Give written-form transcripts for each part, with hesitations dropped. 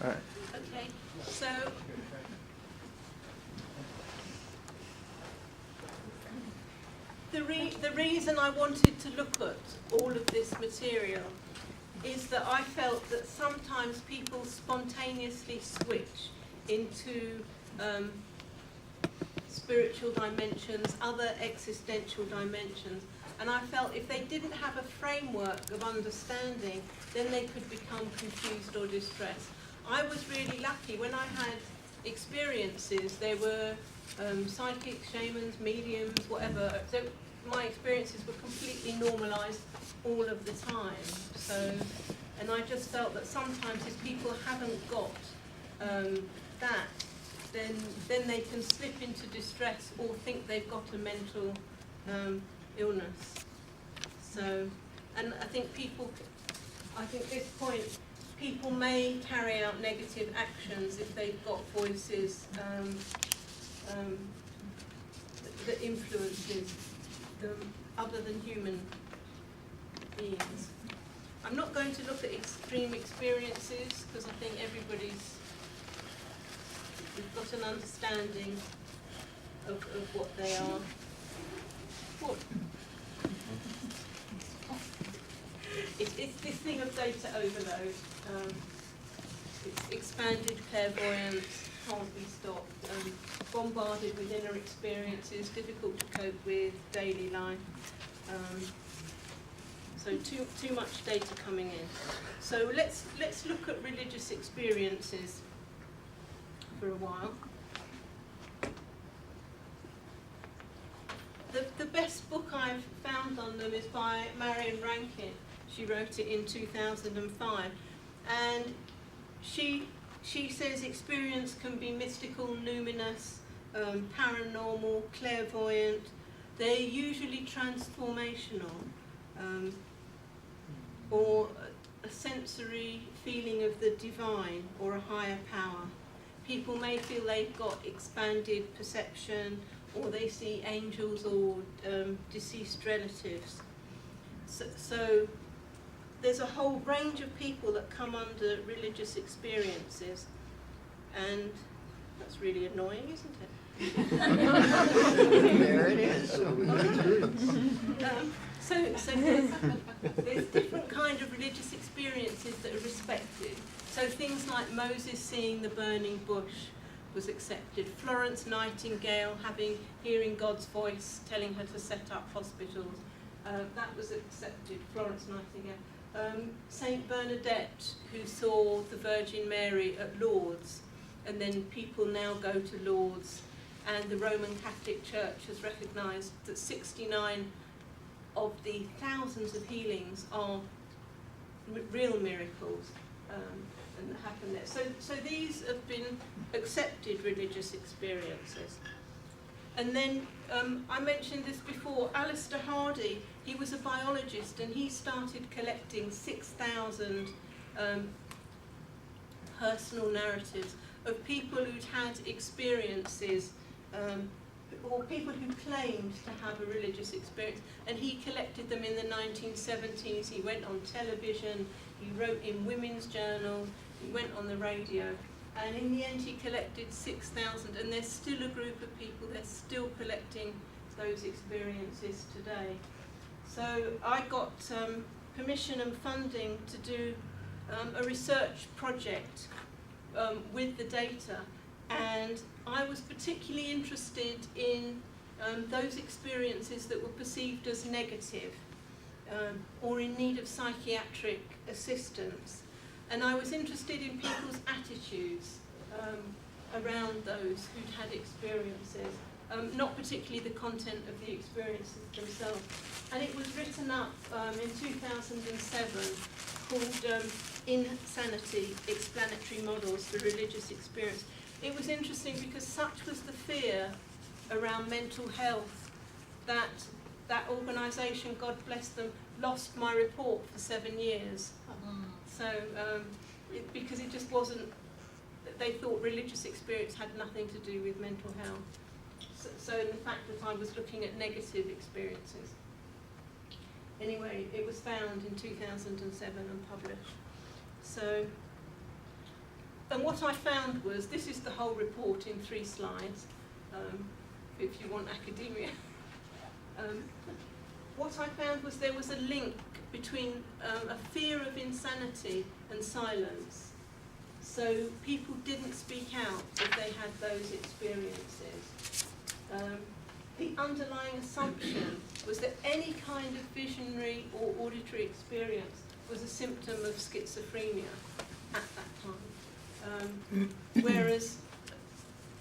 All right. Okay, so the reason I wanted to look at all of this material is that I felt that sometimes people spontaneously switch into spiritual dimensions, other existential dimensions, and I felt if they didn't have a framework of understanding, then they could become confused or distressed. I was really lucky when I had experiences. They were psychics, shamans, mediums, whatever. So my experiences were completely normalised all of the time. So, and I just felt that sometimes if people haven't got that, then they can slip into distress or think they've got a mental illness. So, and I think this point, people may carry out negative actions if they've got voices that influences them other than human beings. I'm not going to look at extreme experiences because I think we've got an understanding of what they are. What? It's this thing of data overload. It's expanded clairvoyance, can't be stopped, bombarded with inner experiences, difficult to cope with, daily life. So too much data coming in. So let's look at religious experiences for a while. The best book I've found on them is by Marion Rankin. She wrote it in 2005, and she says experience can be mystical, numinous, paranormal, clairvoyant. They're usually transformational, or a sensory feeling of the divine or a higher power. People may feel they've got expanded perception, or they see angels or deceased relatives. So there's a whole range of people that come under religious experiences, and that's really annoying, isn't it? There it is. So there's different kind of religious experiences that are respected. So things like Moses seeing the burning bush was accepted. Florence Nightingale hearing God's voice telling her to set up hospitals, that was accepted. Florence Nightingale. Saint Bernadette, who saw the Virgin Mary at Lourdes, and then people now go to Lourdes, and the Roman Catholic Church has recognised that 69 of the thousands of healings are real miracles and happen there. So these have been accepted religious experiences. And then I mentioned this before, Alistair Hardy, he was a biologist, and he started collecting 6,000 personal narratives of people who'd had experiences, or people who claimed to have a religious experience, and he collected them in the 1970s. He went on television, he wrote in women's journals, he went on the radio, and in the end he collected 6,000, and there's still a group of people, they're still collecting those experiences today. So I got permission and funding to do a research project with the data, and I was particularly interested in those experiences that were perceived as negative or in need of psychiatric assistance. And I was interested in people's attitudes around those who'd had experiences, not particularly the content of the experiences themselves. And it was written up in 2007 called Insanity, Explanatory Models for Religious Experience. It was interesting because such was the fear around mental health that that organisation, God bless them, lost my report for 7 years. So, because it just wasn't, they thought religious experience had nothing to do with mental health. So the fact that I was looking at negative experiences. Anyway, it was found in 2007 and published. So, And what I found was, this is the whole report in 3 slides, if you want academia. What I found was there was a link between a fear of insanity and silence. So people didn't speak out if they had those experiences. The underlying assumption was that any kind of visionary or auditory experience was a symptom of schizophrenia at that time. Whereas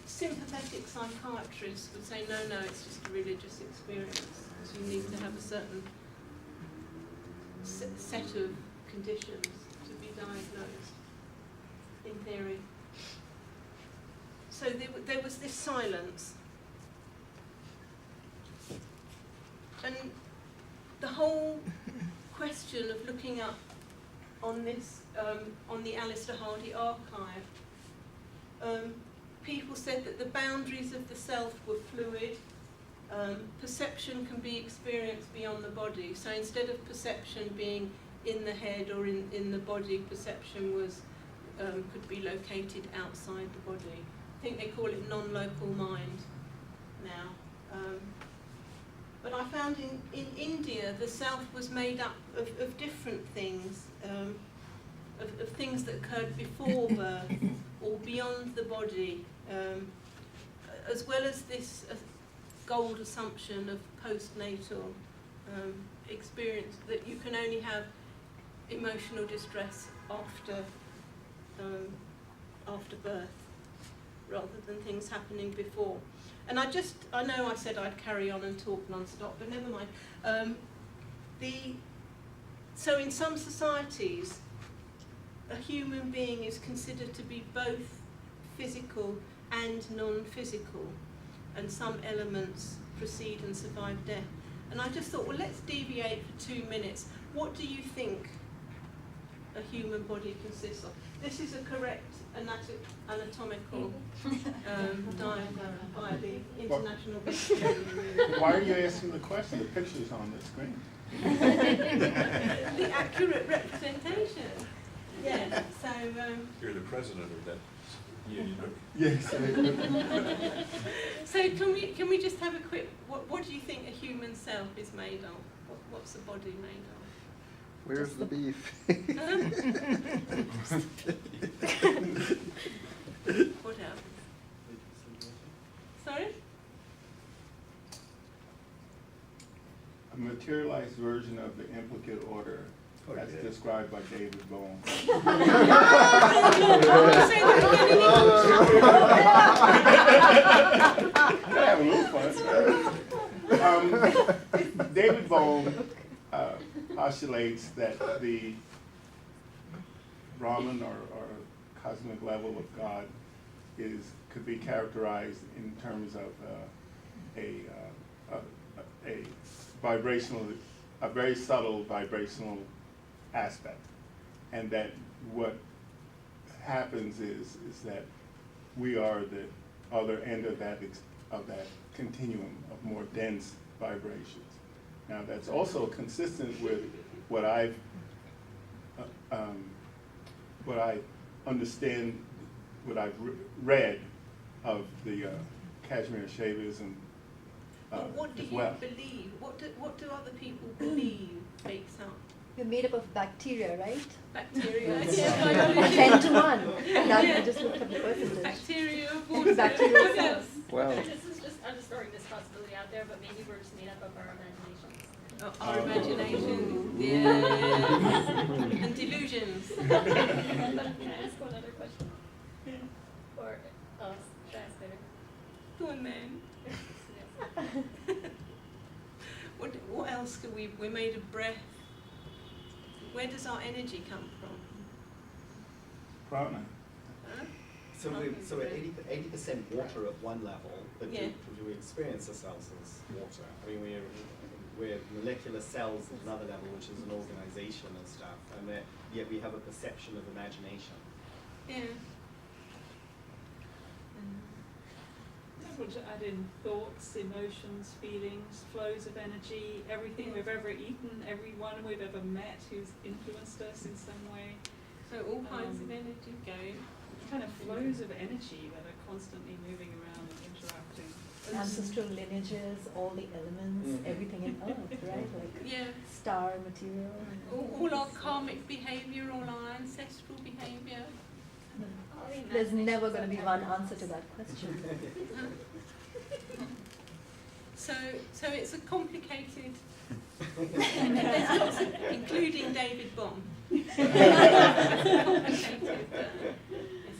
sympathetic psychiatrists would say, no, it's just a religious experience, because you need to have a certain set of conditions to be diagnosed, in theory. So there was this silence. And the whole question of looking up on this, on the Alistair Hardy archive, people said that the boundaries of the self were fluid. Perception can be experienced beyond the body. So instead of perception being in the head or in the body, perception was could be located outside the body. I think they call it non-local mind now. But I found in India the self was made up of different things, of things that occurred before birth or beyond the body, as well as this gold assumption of postnatal experience, that you can only have emotional distress after birth, rather than things happening before. And I know I said I'd carry on and talk non-stop, but never mind. So in some societies, a human being is considered to be both physical and non-physical, and some elements precede and survive death. And I just thought, well, let's deviate for 2 minutes. What do you think a human body consists of? This is a correct anatomical diagram by the International Veterinary. Why are you asking the question? The picture's on the screen. The accurate representation. Yeah. So. You're the president of that union. Yes. So can we just have a quick? What do you think a human self is made of? What's the body made of? Where's the beef? What else? Sorry? A materialized version of the implicate order as described by David Bohm. Have a little fun. David Bohm postulates that the Brahman or cosmic level of God could be characterized in terms of a vibrational, a very subtle vibrational aspect, and that what happens is that we are the other end of that continuum of more dense vibrations. Now that's also consistent with what I understand, what I've read of the Kashmir Shaivism what do as you well. believe? What do other people believe makes up? We're made up of bacteria, right? Bacteria. 10 to 1. I just looked at the percentage. Bacteria, water. Bacteria What cells. else? Well, I'm just throwing this possibility out there, but maybe we're just made up of our imaginations. Oh, our imagination, yeah, and delusions. Can I ask one other question? Or translator? Go on then. What else could we're made of breath. Where does our energy come from? Prana. Huh? So we're 80% water at one level, but Yeah. do we experience ourselves as water? I mean, we're molecular cells at another level, which is an organization and stuff, and yet we have a perception of imagination. Yeah. I want to add in thoughts, emotions, feelings, flows of energy, everything we've ever eaten, everyone we've ever met who's influenced us in some way. So all kinds of energy going. Kind of flows of energy that are constantly moving around and interacting. Ancestral lineages, all the elements, everything in Earth, right? Like Yeah. star material. All our karmic behaviour, all our ancestral behaviour. There's never going to be one answer to that question. So it's a complicated, there's lots of, including David Bohm. It's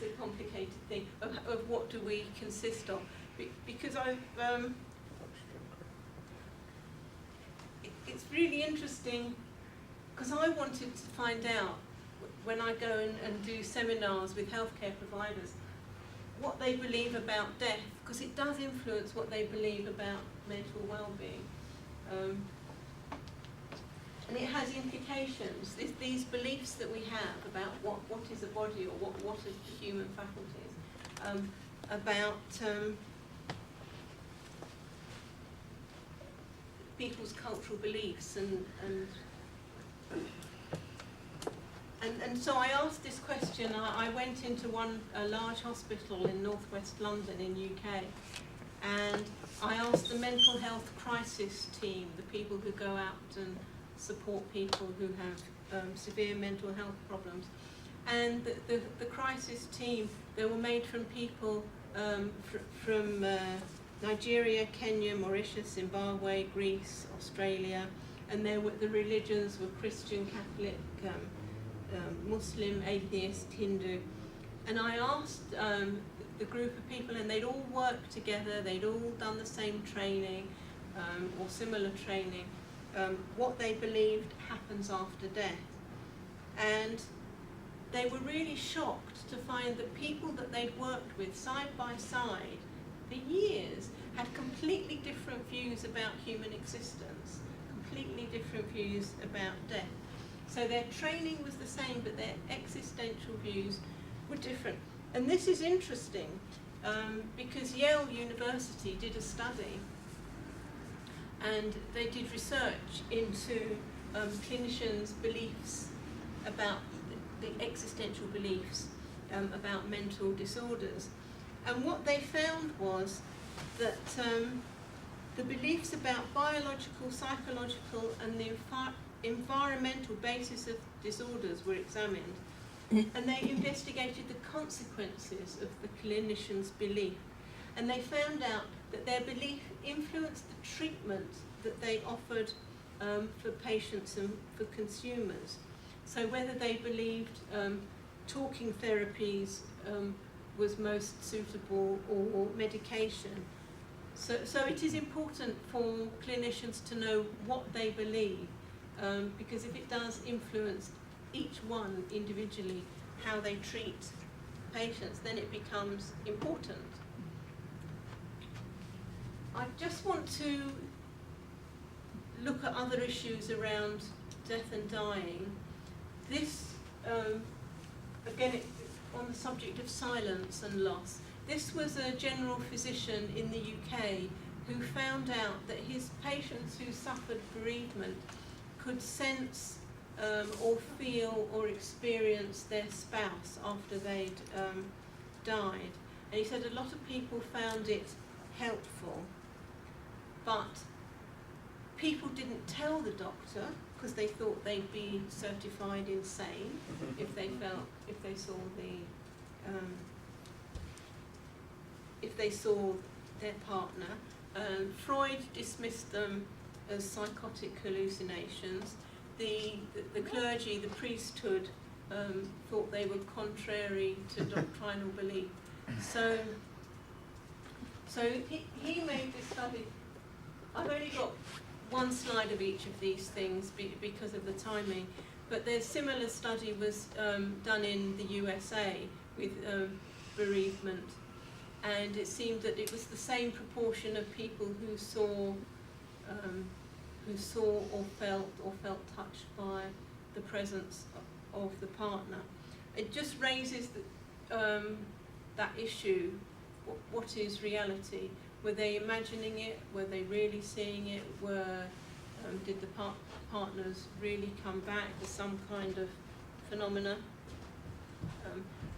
a complicated thing of what do we consist of. Because it's really interesting, because I wanted to find out, when I go and do seminars with healthcare providers, what they believe about death, because it does influence what they believe about mental well-being. And it has implications, these beliefs that we have about what is a body, or what are the human faculties, about people's cultural beliefs, and so I asked this question. I went into a large hospital in northwest London in UK, and I asked the mental health crisis team, the people who go out and support people who have severe mental health problems, and the crisis team, they were made from people from Nigeria, Kenya, Mauritius, Zimbabwe, Greece, Australia, and the religions were Christian, Catholic, Muslim, atheist, Hindu. And I asked the group of people, and they'd all worked together, they'd all done the same training or similar training, what they believed happens after death. And they were really shocked to find that people that they'd worked with side by side for years had completely different views about human existence, completely different views about death. So their training was the same, but their existential views were different. And this is interesting because Yale University did a study, and they did research into clinicians' beliefs about the existential beliefs about mental disorders. And what they found was that the beliefs about biological, psychological, and the environmental basis of disorders were examined, and they investigated the consequences of the clinician's belief. And they found out that their belief influenced the treatment that they offered for patients and for consumers. So whether they believed talking therapies was most suitable, or medication. So it is important for clinicians to know what they believe, because if it does influence each one individually, how they treat patients, then it becomes important. I just want to look at other issues around death and dying. This, again, on the subject of silence and loss. This was a general physician in the UK who found out that his patients who suffered bereavement could sense or feel or experience their spouse after they'd died. And he said a lot of people found it helpful, but people didn't tell the doctor because they thought they'd be certified insane if they saw their partner. Freud dismissed them as psychotic hallucinations. The clergy, the priesthood, thought they were contrary to doctrinal belief. So he made this study. I've only got one slide of each of these things because of the timing, but there's similar study was done in the USA with bereavement, and it seemed that it was the same proportion of people who saw or felt touched by the presence of the partner. It just raises that issue: what is reality? Were they imagining it? Were they really seeing it? Did the partners really come back as some kind of phenomena?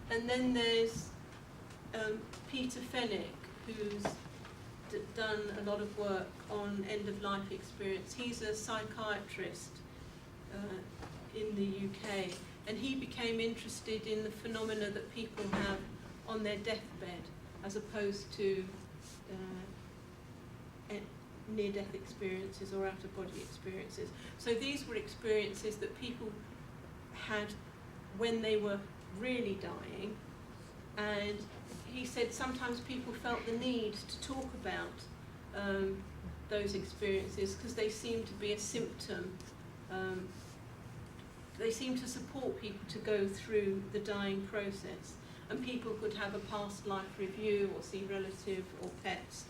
And then there's Peter Fenwick, who's done a lot of work on end-of-life experience. He's a psychiatrist in the UK, and he became interested in the phenomena that people have on their deathbed, as opposed to near-death experiences or out-of-body experiences. So these were experiences that people had when they were really dying, and he said sometimes people felt the need to talk about those experiences because they seemed to be a symptom. They seemed to support people to go through the dying process, and people could have a past life review or see relatives or pets.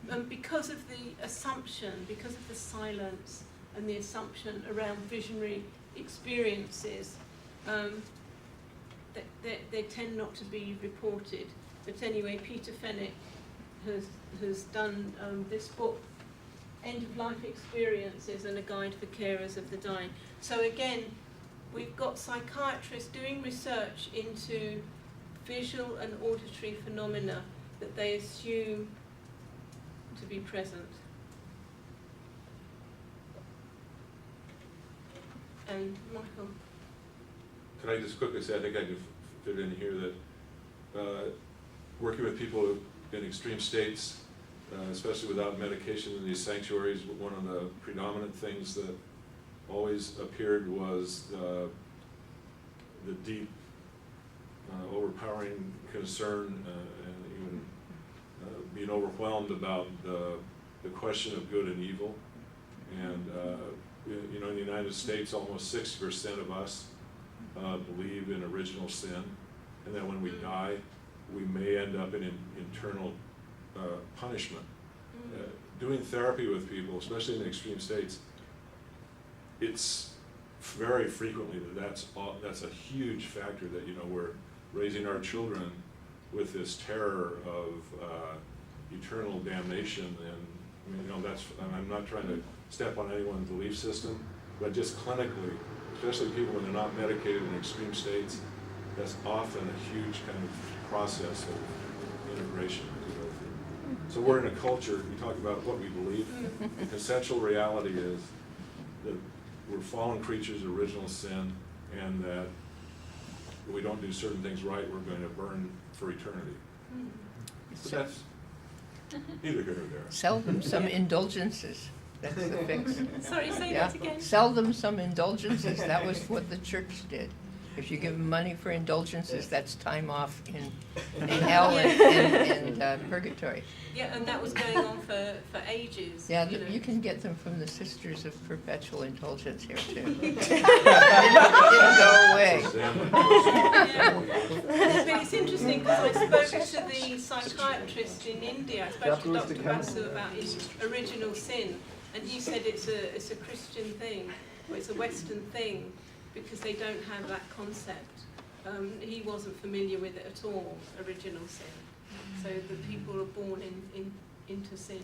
And because of the assumption, because of the silence and the assumption around visionary experiences, they tend not to be reported. But anyway, Peter Fenwick has done this book, End-of-Life Experiences and a Guide for Carers of the Dying. So again, we've got psychiatrists doing research into visual and auditory phenomena that they assume to be present. And Michael? Can I just quickly say, I think I can fit in here that working with people in extreme states, especially without medication in these sanctuaries, one of the predominant things that always appeared was the deep, overpowering concern and even being overwhelmed about the question of good and evil. And you know, in the United States, almost 60% of us believe in original sin, and that when we die, we may end up in internal punishment. Doing therapy with people, especially in extreme states, it's very frequently that's a huge factor that, you know, we're raising our children with this terror of eternal damnation. And you know, I'm not trying to step on anyone's belief system, but just clinically, especially people when they're not medicated in extreme states, that's often a huge kind of process of integration to go through. So we're in a culture, we talk about what we believe. The consensual reality is that we're fallen creatures of original sin, and that if we don't do certain things right, we're going to burn for eternity. So that's neither here nor there. Sell them some indulgences. That's the fix. Sorry, say Yeah. that again. Sell them some indulgences. That was what the church did. If you give them money for indulgences, that's time off in hell and purgatory. Yeah, and that was going on for ages. Yeah, you know. you can get them from the Sisters of Perpetual Indulgence here too. It didn't go away. Yeah. But it's interesting because I spoke to the psychiatrist in India. I spoke to Dr. Basu about his original sin, and he said it's a Christian thing, or it's a Western thing, because they don't have that concept. He wasn't familiar with it at all, original sin. So the people are born into sin.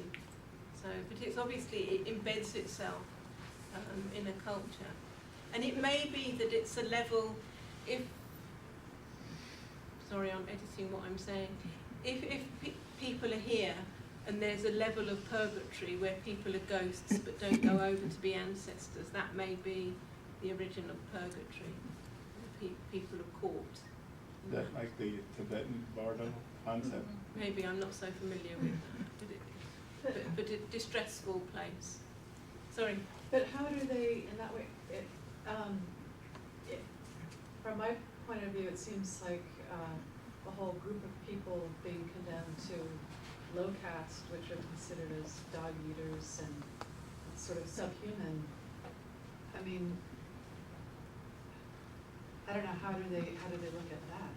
So, but it's obviously, it embeds itself in a culture. And it may be that it's a level, sorry, I'm editing what I'm saying. If people are here and there's a level of purgatory where people are ghosts but don't go over to be ancestors, that may be the original purgatory. People are caught. That like the Tibetan bardo concept. Maybe I'm not so familiar with that, but a distressful place. Sorry. But how do they, in that way, from my point of view, it seems like a whole group of people being condemned to low caste, which are considered as dog eaters and sort of subhuman. I mean, I don't know, how do they look at that?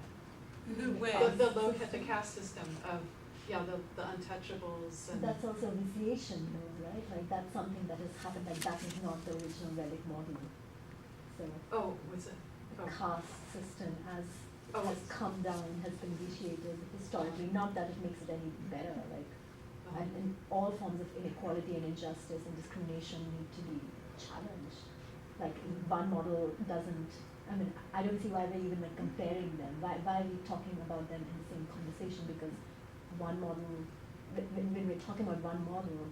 Where? The caste system of, the untouchables and. That's also vitiation though, right? Like that's something that has happened, like that is not the original relic model. So Oh, was it? the Oh. caste system has Oh. come down, has been vitiated historically, not that it makes it any better, like, and all forms of inequality and injustice and discrimination need to be challenged. Like one model doesn't I mean, I don't see why we're even like comparing them. Why are we talking about them in the same conversation? Because one model, when we're talking about one model,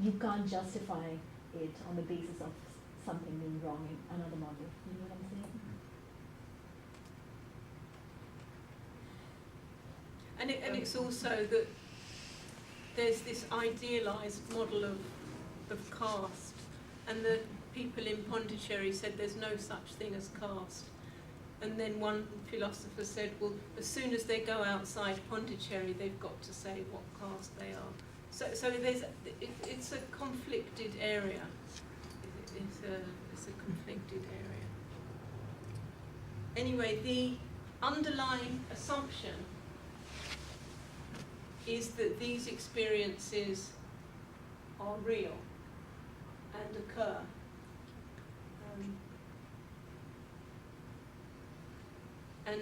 you can't justify it on the basis of something being wrong in another model. You know what I'm saying? And it's also that there's this idealised model of caste, and the people in Pondicherry said there's no such thing as caste. And then one philosopher said, well, as soon as they go outside Pondicherry, they've got to say what caste they are. So it's a conflicted area. It's a conflicted area. Anyway, the underlying assumption is that these experiences are real and occur.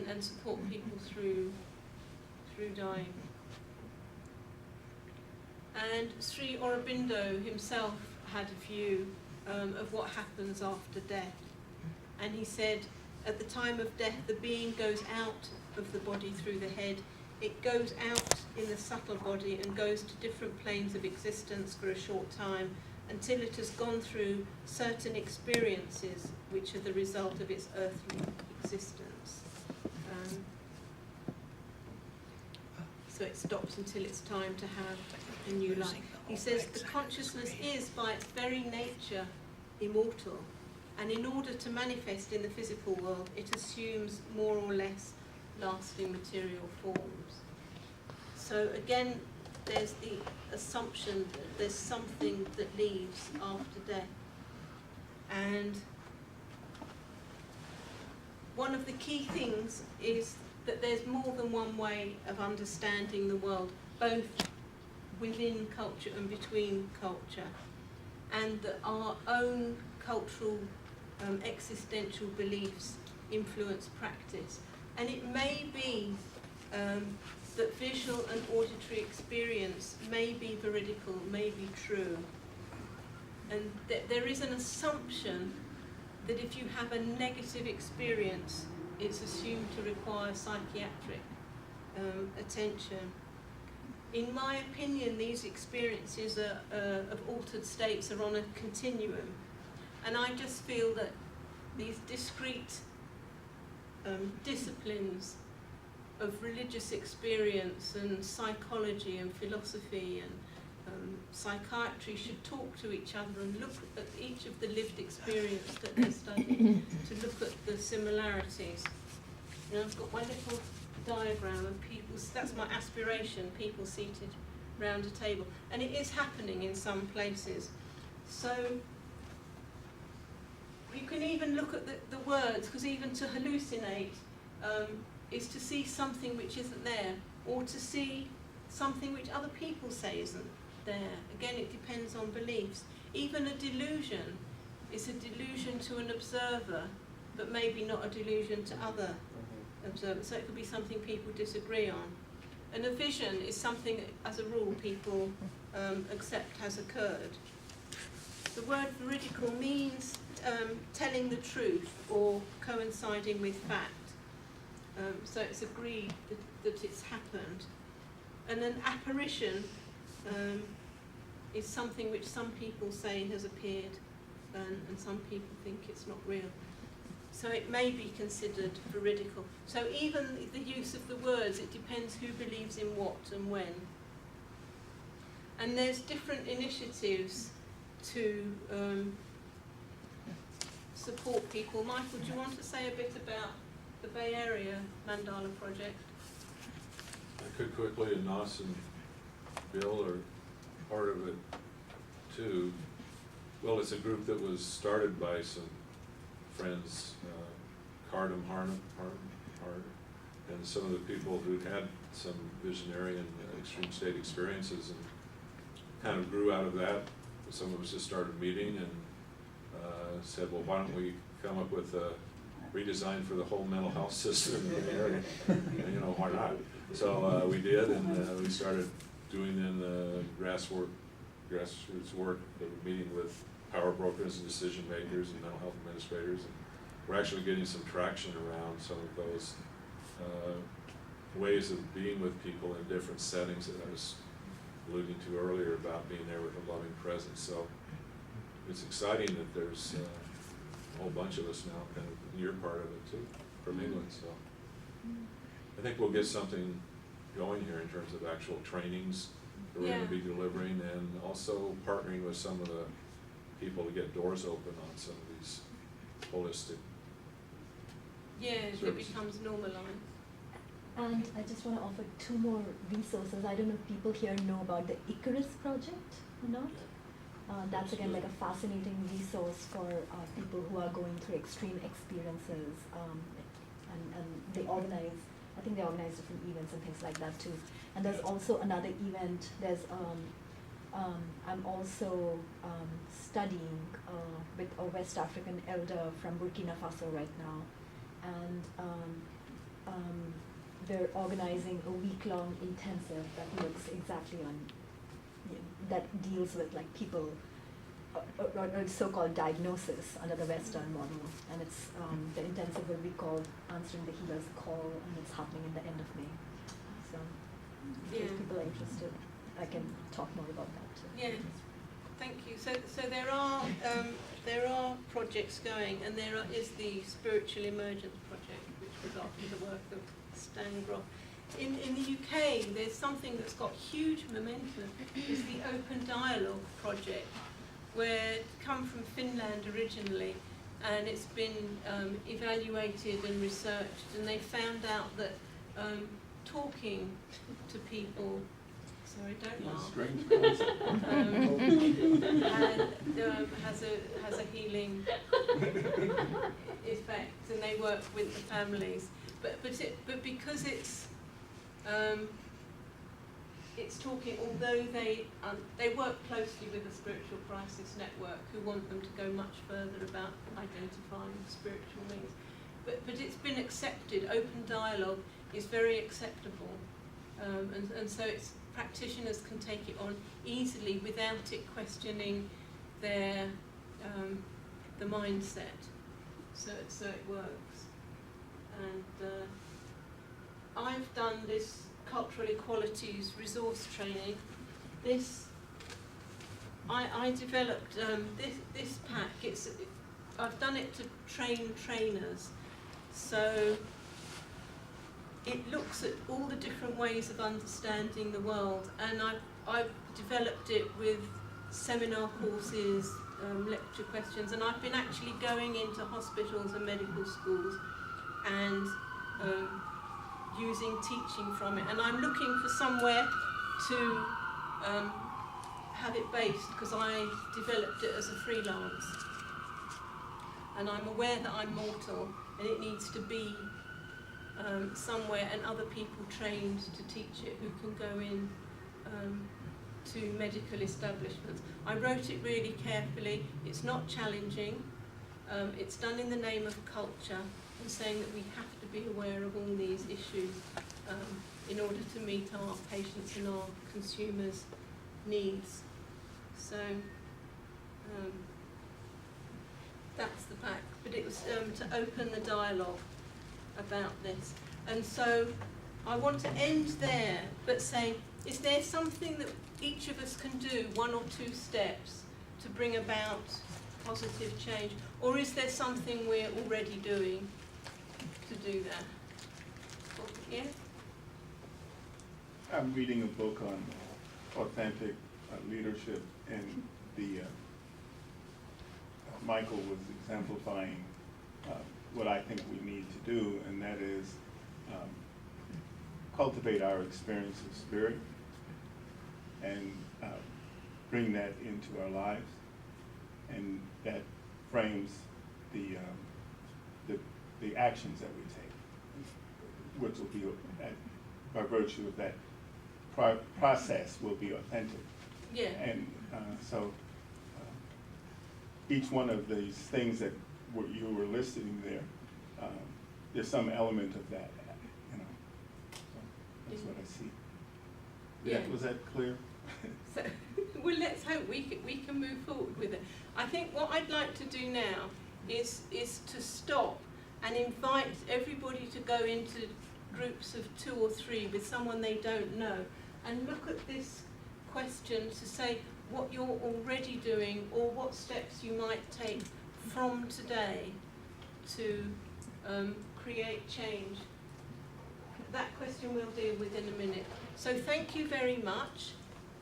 And support people through dying. And Sri Aurobindo himself had a view of what happens after death. And he said, at the time of death, the being goes out of the body through the head. It goes out in the subtle body and goes to different planes of existence for a short time until it has gone through certain experiences which are the result of its earthly existence. So it stops until it's time to have a new life. He says the consciousness is by its very nature immortal, and in order to manifest in the physical world, it assumes more or less lasting material forms. So again, there's the assumption that there's something that leaves after death. And one of the key things is that there's more than one way of understanding the world, both within culture and between culture, and that our own cultural existential beliefs influence practice. And it may be that visual and auditory experience may be veridical, may be true, and there is an assumption that if you have a negative experience, it's assumed to require psychiatric attention. In my opinion, these experiences of altered states are on a continuum, and I just feel that these discrete disciplines of religious experience and psychology and philosophy and psychiatry should talk to each other and look at each of the lived experience that they're studying to look at the similarities. You know, I've got my little diagram of people, that's my aspiration, people seated round a table. And it is happening in some places. So you can even look at the words, because even to hallucinate is to see something which isn't there, or to see something which other people say isn't there. Again, it depends on beliefs. Even a delusion is a delusion to an observer, but maybe not a delusion to other observers. So it could be something people disagree on. And a vision is something, as a rule, people accept has occurred. The word veridical means telling the truth or coinciding with fact. So it's agreed that it's happened. And an apparition is something which some people say has appeared, and some people think it's not real. So it may be considered veridical. So even the use of the words, it depends who believes in what and when. And there's different initiatives to support people. Michael, do you want to say a bit about the Bay Area Mandala project? I could quickly, and Nas and Bill are part of it too. Well, it's a group that was started by some friends, Cardam Harnum, and some of the people who'd had some visionary and extreme state experiences, and kind of grew out of that. Some of us just started meeting and said, well, why don't we come up with a redesign for the whole mental health system in the area? And, you know, why not? So we did, and we started doing then the grassroots work, meeting with power brokers and decision makers and mental health administrators, we're actually getting some traction around some of those ways of being with people in different settings that I was alluding to earlier about being there with a loving presence. So it's exciting that there's a whole bunch of us now, kind of, and you're part of it too, from England. So I think we'll get something going here in terms of actual trainings that we're going to be delivering, and also partnering with some of the people to get doors open on some of these holistic. Yeah, it services. becomes normalized. And I just want to offer 2 more resources. I don't know if people here know about the Icarus project or not. That's again like a fascinating resource for people who are going through extreme experiences, and they organize, I think they organize different events and things like that too. And there's also another event, I'm also studying with a West African elder from Burkina Faso right now, and they're organizing a week-long intensive that looks exactly on, that deals with like people, or so-called diagnosis under the Western model, and it's the intensive will be called Answering the Healer's Call, and it's happening in the end of May. So if people are interested, I can talk more about that too. Yeah, thank you. So there are projects going, and there is the Spiritual Emergence Project, which was after the work of Stan Groff. In the UK, there's something that's got huge momentum. It's the Open Dialogue Project, where it come from Finland originally, and it's been evaluated and researched, and they found out that talking to people, sorry, don't laugh, Strange concept. has a healing effect, and they work with the families. But because it's talking, although they work closely with the Spiritual Crisis Network, who want them to go much further about identifying spiritual needs. But it's been accepted. Open dialogue is very acceptable, and so it's practitioners can take it on easily without it questioning their the mindset. So it works. And I've done this Cultural Equalities resource training. I developed this pack. I've done it to train trainers. So it looks at all the different ways of understanding the world, and I've developed it with seminar courses, lecture questions, and I've been actually going into hospitals and medical schools and using teaching from it, and I'm looking for somewhere to have it based, because I developed it as a freelance, and I'm aware that I'm mortal and it needs to be somewhere, and other people trained to teach it who can go in to medical establishments. I wrote it really carefully. It's not challenging. It's done in the name of culture, and saying that we have to be aware of all these issues in order to meet our patients and our consumers' needs. So that's the back. But it was to open the dialogue about this. And so I want to end there, but say, is there something that each of us can do, 1 or 2 steps, to bring about positive change? Or is there something we're already doing to do that? Yeah? I'm reading a book on authentic leadership, and Michael was exemplifying what I think we need to do, and that is cultivate our experience of spirit and bring that into our lives, and that frames the actions that we take, which will be, by virtue of that process, will be authentic. Yeah. And so each one of these things that you were listing there, there's some element of that, you know. So that's what I see. Yeah. Was that clear? So, well, let's hope we can move forward with it. I think what I'd like to do now is to stop and invite everybody to go into groups of 2 or 3 with someone they don't know, and look at this question to say what you're already doing or what steps you might take from today to create change. That question we'll deal with in a minute. So thank you very much,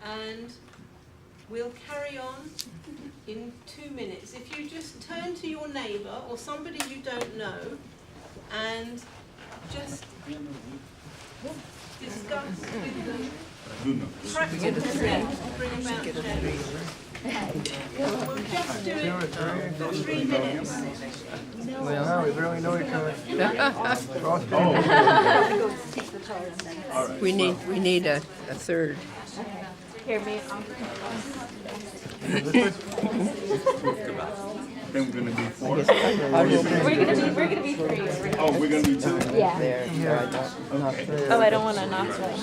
and we'll carry on in 2 minutes. If you just turn to your neighbour or somebody you don't know and just discuss with them practical steps to bring about change. We'll just do it for 3 minutes. Well, now we really know each other. We need a third. Hear me. Then we're gonna be 4. We're gonna be 3. Oh, we're gonna be 2. Yeah. There. Oh, I don't wanna knock that.